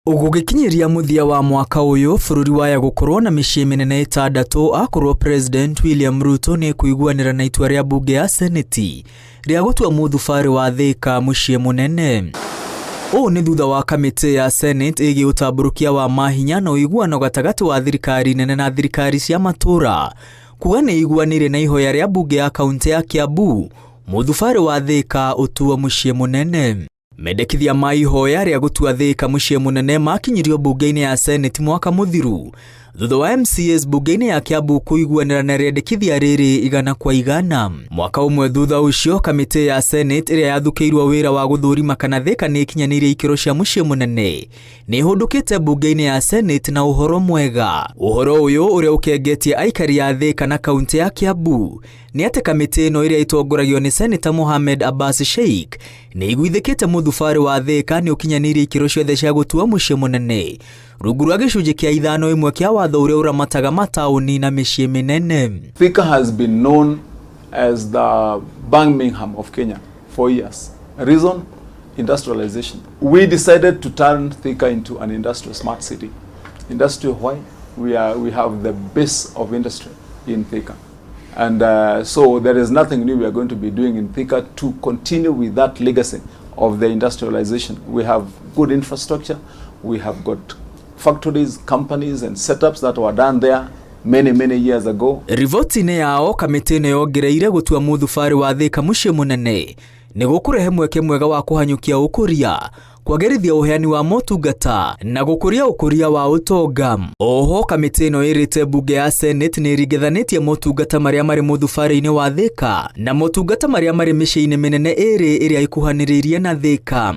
Ugugikinyiria muthia wa mwaka uyu bururi waya gukorwo na micii minene 6 akorwo President William Ruto ni kuiguanira na itua ria bunge ya Seneti ria gutua muthubari wa Thika mucii munene. Uu ni thutha wa kamiti ya Senate igi utamburukia wa mahinya na uiguano gatagati wa thirikari nene na thirikari cia matura kuga ni iguanire na ihoya ria bunge ya kaunti ya Kiambu muthubari wa Thika utuo mucii munene. Mendekithia ma ihoya ria gutua Thika mucii munene makinyirio bunge-ini ya Senate mwaka muthiru thutha wa MCAs bunge-ini ya Kiambu kuiguanira na riendekithia riri igana kwa igana. Mwaka umwe thutha ucio kamiti ya Senate iria yathukiirwo wira wa guthurima kana Thika ni ikinyanirie ikiro cia mucii munene ni hundukite bunge-ini ya Senate na uhoro mwega. Uhoro uyu uria ukengetie aikari ya Thika na kaunti ya Kiambu ni ati kamiti ino iria itongoragio ni Senator Mohamed Abbas Sheikh ni iguithikite muthubari wa Thika ni ukinyanirie ikiro ciothe cia gutua mucii munene rungu rwa gicunji kia 5 kia watho uria uramataga matauni na micii minene. Thika has been known as the Birmingham of Kenya for years. Reason? Industrialization. We decided to turn Thika into an industrial smart city. Industrial why? We have the base of industry in Thika. And so there is nothing new we are going to be doing in Thika to continue with that legacy of the industrialization. We have good infrastructure. We have got factories, companies and setups that were done there many years ago. Rivoti-ini yao kamiti ino yongereire gutua muthubari wa Thika mucii munene ni gukurehe mweke mwega wa kuhanyukia ukuria, kwagerithia uheani wa motungata na gukuria ukuria wa utonga. Oho kamiti ino irite bunge ya Senate ni iringithanitie motungata maria mari muthubari-ini wa Thika na motungata maria mari micii-ini minene iri iria ikuhaniriirie na Thika.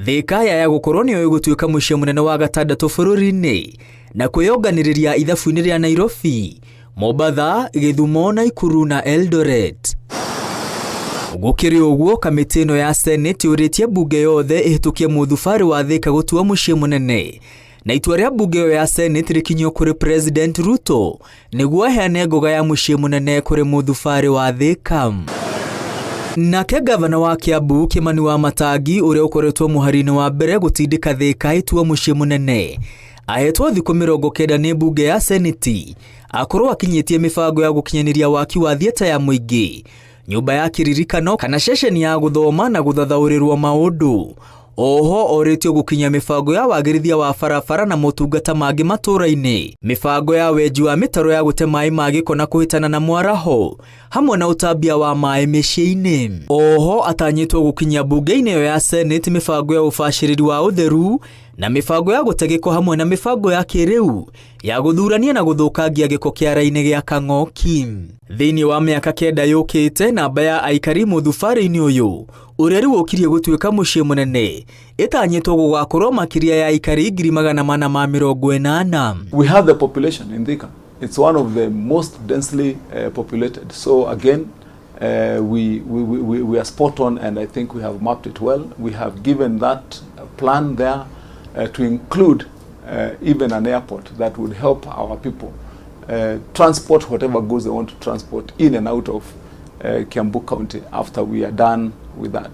Thika yaya gukorwo niyo igutuika mucii munene wa 6 bururi-ini na kwiyonganiriria ithabu-ini ria Nairobi, Mombasa, Githumo, Nakuru na Eldoret. Gukiri uguo kamiti ino ya Senate yuritie bunge yothe ihitukie muthubari wa Thika gutua mucii munene na itua ria bunge ya Senate rikinyio kuri President Ruto niguo aheane ngoga ya mucii munene kuri muthubari wa Thika. Nake gavana wa Kiambu Kimani Wamatangi uria ukoretwo muhari-ini wa mbere gutindika Thika itua mucii munene ahetwo thiku 90 ni bunge ya Seneti akorwo akinyitie mibango ya gukinyaniria waki wa thieta ya muingi, nyumba ya kiririkano kana ceceni ya guthoma na guthathaurirwo maundu. Oho oretio gukinya mibango ya wagirithia wa barabara na motungata mangi matura-ini, mibango ya wenji wa mitaro ya gute mai ma giko na kuhitana na mwaraho hamwe na utambia wa mai micii-ini. Oho atanyitwo gukinya bunge-ini ya Senate mibango ya ubashiriri wa utheru na mibango ya gutegeko hamwe na mibango ya kiriu ya guthurania na guthukangia giko kiara-ini gia Kang'oki. Thiini wa miaka 9 yukite namba ya aikari muthubari-ini uyu uria riu ukirie gutuika mucii munene itanyitwo gugakorwo makiria ya aikari 480. We have the population in Thika. It's one of the most densely populated. So again, we are spot on, and I think we have mapped it well. We have given that plan there to include even an airport that would help our people transport whatever goods they want to transport in and out of Kiambu County after we are done with that.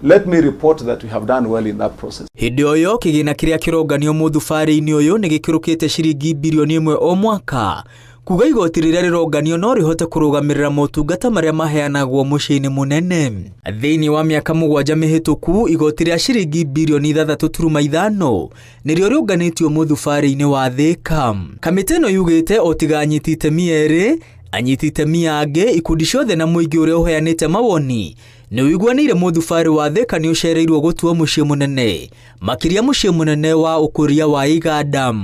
Let me report that we have done well in that process. Hindi oyo kigina kiria kironganio muthubari-ini uyu ni gikirukite ciringi bilioni 1 o mwaka kuga igoti riria rironganio no rihote kurugamirira motungata maria maheanagwo mucii-ini munene. Thiini wa miaka 7 mihituku igoti ria ciringi bilioni 3.5 nirio riunganitio muthubari-ini wa Thika. Kamiti ino yugite otiga anyiti itemi eri anyiti itemi angi ikundi ciothe na muingi uria uheanite mawoni ni uiguanire muthubari wa Thika ni ucereirwo gutua mucii munene makiria mucii munene wa ukuria wa iganda.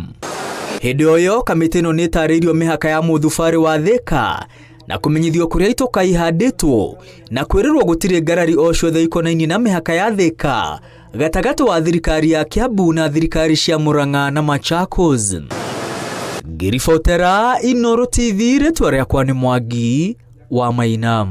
Hindi oyo kamiti ino ni tariirio mihaka ya muthubari wa Thika na kumenyithio kuria itoka ihanditwo na kwirirwo gutire ngarari o ciothe ikonaini na mihaka ya Thika gatagati wa thirikari ya Kiambu na thirikari cia Murang'a na Machakos. Ngiribotera Inooro TV, ritwa riakwa ni Mwangi wa Maina.